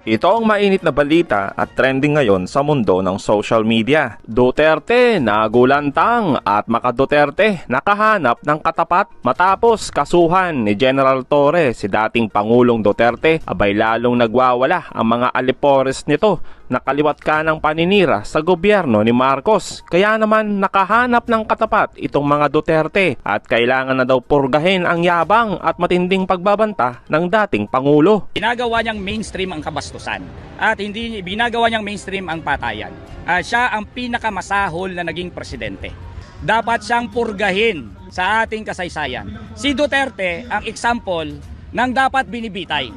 Ito ang mainit na balita at trending ngayon sa mundo ng social media. Duterte nagulantang at Maka Duterte nakahanap ng katapat matapos kasuhan ni General Torre si dating Pangulong Duterte. Abay lalong nagwawala ang mga alipores nito na kaliwat ka ng paninira sa gobyerno ni Marcos. Kaya naman nakahanap ng katapat itong mga Duterte at kailangan na daw purgahin ang yabang at matinding pagbabanta ng dating Pangulo. Ginagawa niyang mainstream ang kabastusan at hindi binagawa niyang mainstream ang patayan. Siya ang pinakamasahol na naging presidente. Dapat siyang purgahin sa ating kasaysayan. Si Duterte ang example ng dapat binibitay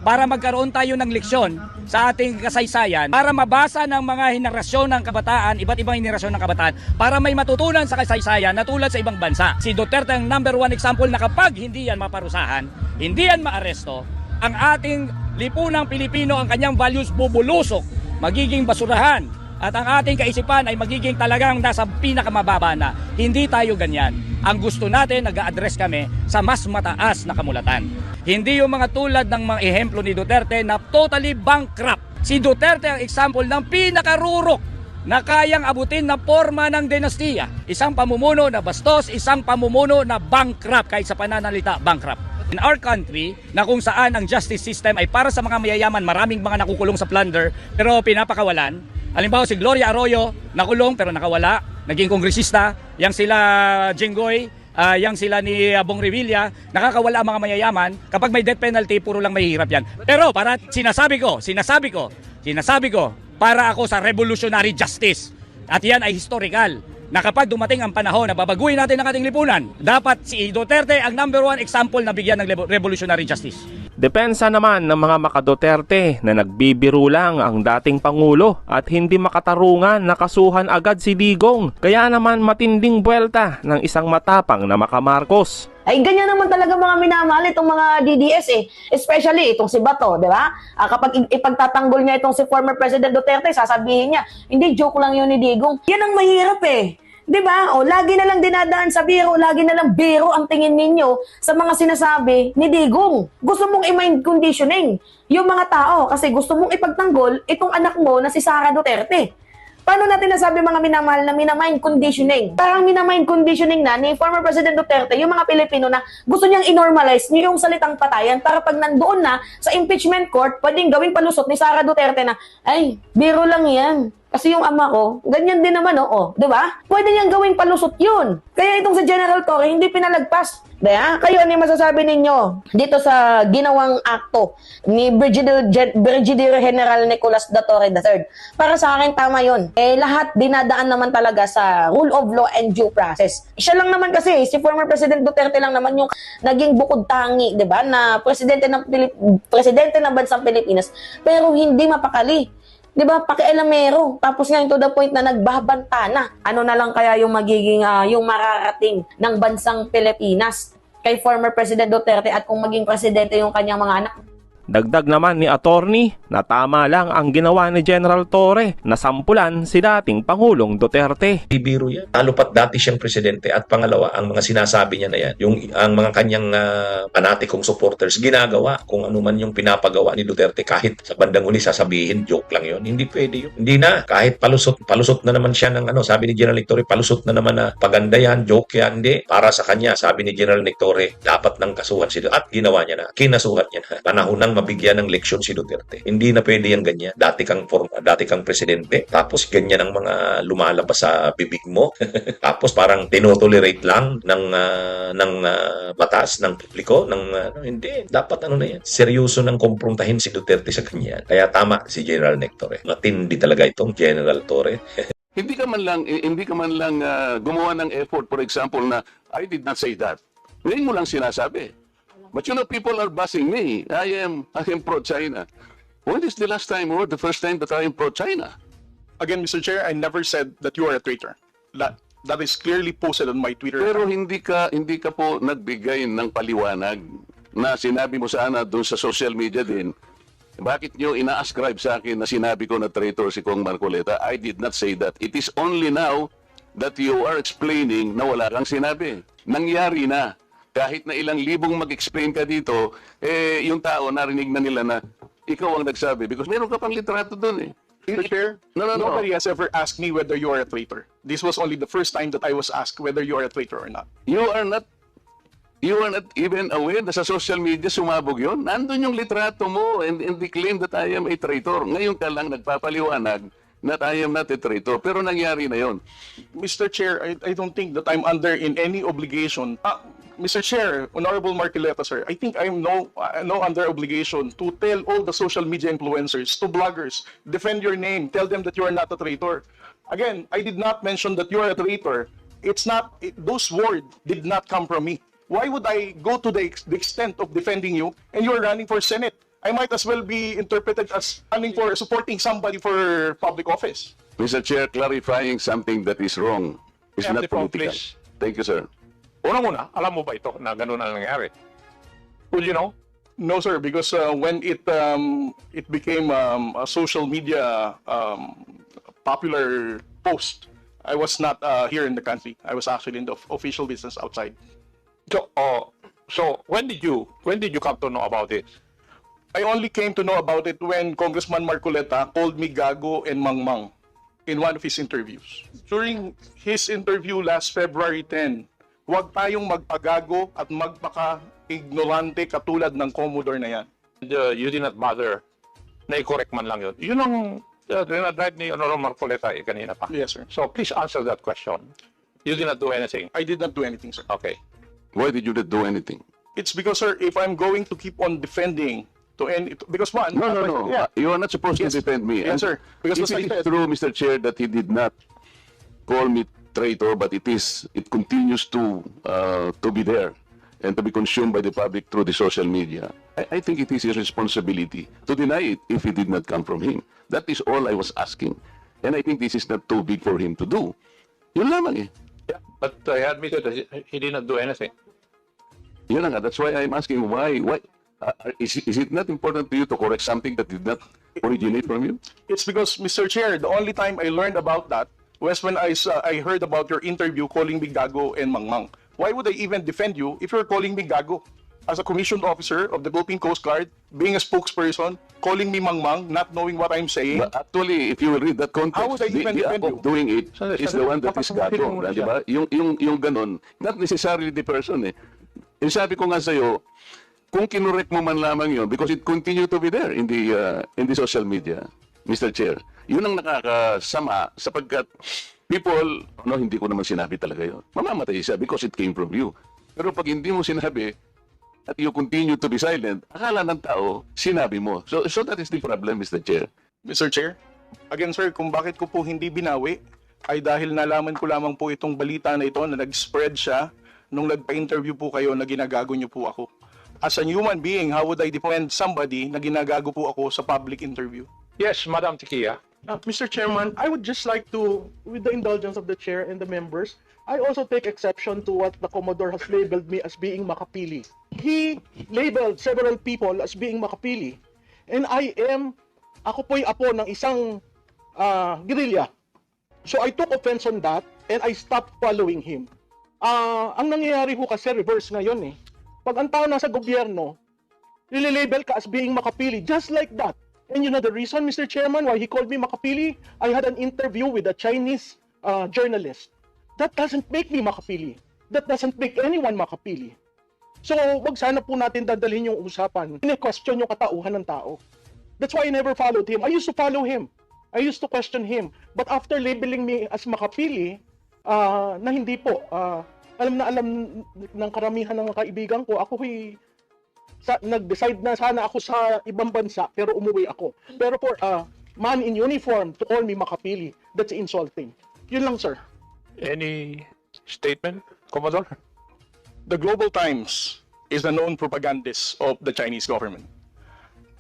para magkaroon tayo ng leksyon sa ating kasaysayan, para mabasa ng mga henerasyon ng kabataan, iba't ibang henerasyon ng kabataan, para may matutunan sa kasaysayan na tulad sa ibang bansa. Si Duterte ang number one example na kapag hindi yan maparusahan, hindi yan maaresto, ang ating lipunang Pilipino, ang kanyang values bubulusok, magiging basurahan, at ang ating kaisipan ay magiging talagang nasa pinakamababa na. Hindi tayo ganyan. Ang gusto natin, nag-a-address kami sa mas mataas na kamulatan. Hindi yung mga tulad ng mga ehemplo ni Duterte na totally bankrupt. Si Duterte ang example ng pinakarurok na kayang abutin na forma ng dinastiya. Isang pamumuno na bastos, isang pamumuno na bankrupt, kahit sa pananalita bankrupt. In our country, na kung saan ang justice system ay para sa mga mayayaman, maraming mga nakukulong sa plunder, pero pinapakawalan. Halimbawa si Gloria Arroyo, nakulong pero nakawala, naging kongresista, yang sila Jinggoy, yang sila ni Bong Revilla, nakakawala ang mga mayayaman. Kapag may death penalty, puro lang mahihirap yan. Pero para sinasabi ko, para ako sa revolutionary justice. At yan ay historical, na kapag dumating ang panahon na babaguhin natin ang ating lipunan, dapat si Duterte ang number one example na bigyan ng revolutionary justice. Depensa naman ng mga Maka Duterte na nagbibiro lang ang dating Pangulo at hindi makatarungan na kasuhan agad si Digong. Kaya naman matinding buwelta ng isang matapang na Maka Marcos. Ay, ganyan naman talaga mga minamahal itong mga DDS eh. Especially itong si Bato, di ba? Kapag ipagtatanggol niya itong si former President Duterte, sasabihin niya, hindi, joke lang yun ni Digong. Yan ang mahirap eh. Di ba? O, lagi na lang dinadaan sa biro, lagi na lang biro ang tingin ninyo sa mga sinasabi ni Digong. Gusto mong i-mind conditioning yung mga tao kasi gusto mong ipagtanggol itong anak mo na si Sara Duterte. Paano natin nasabi mga minamahal na minamind conditioning? Parang minamind conditioning na ni former President Duterte yung mga Pilipino na gusto niyang i-normalize yung salitang patayan para pag nandoon na sa impeachment court, pwedeng gawing palusot ni Sara Duterte na, ay, biro lang yan. Kasi yung ama ko, ganyan din naman, oo. Di ba? Pwede niyang gawing palusot yun. Kaya itong sa General Torre, hindi pinalagpas. Diba? Kayo, ano yung masasabi ninyo dito sa ginawang akto ni Brigadier General Nicolas de Torre III? Para sa akin, tama yun. Lahat dinadaan naman talaga sa rule of law and due process. Siya lang naman kasi, si former President Duterte lang naman yung naging bukod tangi, diba? Na presidente ng bansang Pilipinas, pero hindi mapakali. Diba, pakialamero. Tapos ngayon to the point na nagbabanta na. Ano na lang kaya yung magiging, yung mararating ng bansang Pilipinas kay former President Duterte at kung maging presidente yung kanyang mga anak. Dagdag naman ni attorney na tama lang ang ginawa ni General Torre na sampulan si dating Pangulong Duterte. Biro yan. Lalo pat dati siyang presidente at pangalawa, ang mga sinasabi niya na yan, ang mga kanyang panatikong supporters, ginagawa kung ano man yung pinapagawa ni Duterte kahit sa bandang uli sasabihin, joke lang yun. Hindi pwede yun. Hindi na. Kahit palusot na naman siya ng sabi ni General Torre, palusot na naman na paganda yan, joke yan. Hindi. Para sa kanya, sabi ni General Torre, dapat nang kasuhan si Duterte. At ginawa niya na. Kinasuhan niya na. Panahon ng mabigyan ng leksyon si Duterte. Hindi na pwede yan ganyan. Dati kang presidente, tapos ganyan ang mga lumalabas sa bibig mo. Tapos parang tinotolerate lang ng batas, ng publiko, hindi. Dapat na yan. Seryoso nang kumprontahin si Duterte sa ganyan. Kaya tama si General Torre. Matindi talaga itong General Torre. Hindi ka man lang gumawa ng effort, for example, na I did not say that. Ngayon mo lang sinasabi. But you know, people are bashing me. I am pro-China. When is the last time or the first time that I am pro-China? Again, Mr. Chair, I never said that you are a traitor. That is clearly posted on my Twitter Pero account. hindi ka po nagbigay ng paliwanag na sinabi mo sana doon sa social media din. Bakit nyo ina-ascribe sa akin na sinabi ko na traitor si Kong Marcoleta? I did not say that. It is only now that you are explaining na wala kang sinabi. Nangyari na. Kahit na ilang libong mag-explain ka dito, yung tao narinig na nila na ikaw ang nagsabi because meron ka pang litrato doon eh. Mr. Chair, No. nobody has ever asked me whether you are a traitor. This was only the first time that I was asked whether you are a traitor or not. You are not even aware na sa social media sumabog yun. Nandun yung litrato mo and the claim that I am a traitor. Ngayon ka lang nagpapaliwanag that I am not a traitor. Pero nangyari na yon. Mr. Chair, I don't think that I'm under in any obligation. Mr. Chair, Honorable Marcoleta, sir, I think I'm no under obligation to tell all the social media influencers, to bloggers, defend your name, tell them that you are not a traitor. Again, I did not mention that you are a traitor. Those words did not come from me. Why would I go to the extent of defending you and you are running for Senate? I might as well be interpreted as supporting somebody for public office. Mr. Chair, clarifying something that is wrong is Have not the phone, political. please. Thank you, sir. Unang-una, alam mo ba ito na ganun ang nangyari? Would you know? No, sir, because when it became a social media popular post, I was not here in the country. I was actually in the official business outside. So when did you come to know about it? I only came to know about it when Congressman Marcoleta called me gago and mangmang in one of his interviews. During his interview last February 10, huwag tayong magpagago at magpaka-ignorante katulad ng Commodore na yan. And, you did not bother na i-correct man lang yun. Yun ang dinadrive ni Honorable Marcoleta kanina pa. Yes, sir. So please answer that question. You did not do anything. I did not do anything, sir. Okay. Why did you not do anything? It's because, sir, if I'm going to keep on defending because one... No. Yeah. You are not supposed Yes. to defend me. Yes, sir. Because if as I it is said- true, Mr. Chair, that he did not call me traitor, but it continues to be there and to be consumed by the public through the social media. I think it is his responsibility to deny it if it did not come from him. That is all I was asking. And I think this is not too big for him to do. Yun lamang eh. Yeah, but I admitted that he did not do anything. Yun na nga. That's why I'm asking why is it not important to you to correct something that did not originate from you? It's because, Mr. Chair, the only time I learned about that was when I heard about your interview calling me gago and mangmang. Why would I even defend you if you're calling me gago? As a commissioned officer of the Philippine Coast Guard, being a spokesperson, calling me mangmang, not knowing what I'm saying. But actually, if you will read that context, How would I even the defend act of you? doing it Sandali, is the one that is papasamahin gago. mo muna Di ba? Yung ganon, not necessarily the person eh. Yung sabi ko nga sa'yo, kung kinorek mo man lamang yun, because it continue to be there in the social media, Mr. Chair, yun ang nakakasama sapagkat people, hindi ko naman sinabi talaga yun. Mamamatay siya because it came from you. Pero pag hindi mo sinabi, at you continue to be silent, akala ng tao, sinabi mo. So that is the problem, Mr. Chair. Mr. Chair, again, sir, kung bakit ko po hindi binawi, ay dahil nalaman ko lamang po itong balita na ito na nag-spread siya nung nagpa-interview po kayo na ginagago niyo po ako. As a human being, how would I defend somebody na ginagago po ako sa public interview? Yes, Madam Tikia. Mr. Chairman, I would just like to, with the indulgence of the chair and the members, I also take exception to what the Commodore has labeled me as being makapili. He labeled several people as being makapili. And ako po'y apo ng isang guerrilla. So I took offense on that and I stopped following him. Ang nangyayari ho kasi reverse ngayon eh. Pag ang tao nasa gobyerno, nililabel ka as being makapili, just like that. And you know the reason, Mr. Chairman, why he called me makapili? I had an interview with a Chinese journalist. That doesn't make me makapili. That doesn't make anyone makapili. So, wag sana po natin dadalhin yung usapan. Ini-question yung katauhan ng tao. That's why I never followed him. I used to follow him. I used to question him. But after labeling me as makapili, na hindi po, alam ng karamihan ng kaibigan ko, nag-decide na sana ako sa ibang bansa, pero umuwi ako. Pero for a man in uniform to call me makapili, that's insulting. Yun lang, sir. Any statement, Commodore? The Global Times is the known propagandist of the Chinese government.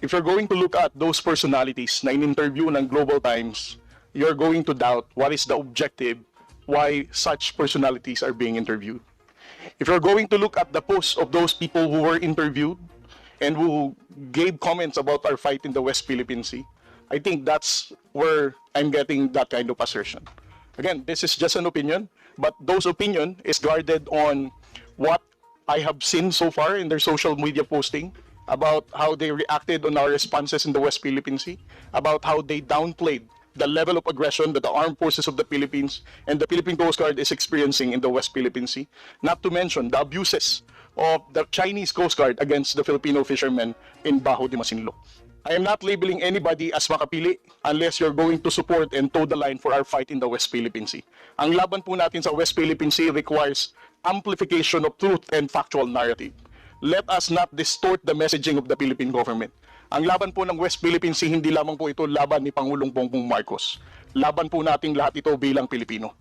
If you're going to look at those personalities na in-interview ng Global Times, you're going to doubt what is the objective why such personalities are being interviewed. If you're going to look at the posts of those people who were interviewed and who gave comments about our fight in the West Philippine Sea, I think that's where I'm getting that kind of assertion. Again, this is just an opinion, but those opinion is guarded on what I have seen so far in their social media posting about how they reacted on our responses in the West Philippine Sea, about how they downplayed the level of aggression that the armed forces of the Philippines and the Philippine Coast Guard is experiencing in the West Philippine Sea, not to mention the abuses of the Chinese Coast Guard against the Filipino fishermen in Bajo de Masinloc. I am not labeling anybody as makapili unless you're going to support and toe the line for our fight in the West Philippine Sea. Ang laban po natin sa West Philippine Sea requires amplification of truth and factual narrative. Let us not distort the messaging of the Philippine government. Ang laban po ng West Philippine Sea, hindi lamang po ito laban ni Pangulong Bongbong Marcos. Laban po nating lahat ito bilang Pilipino.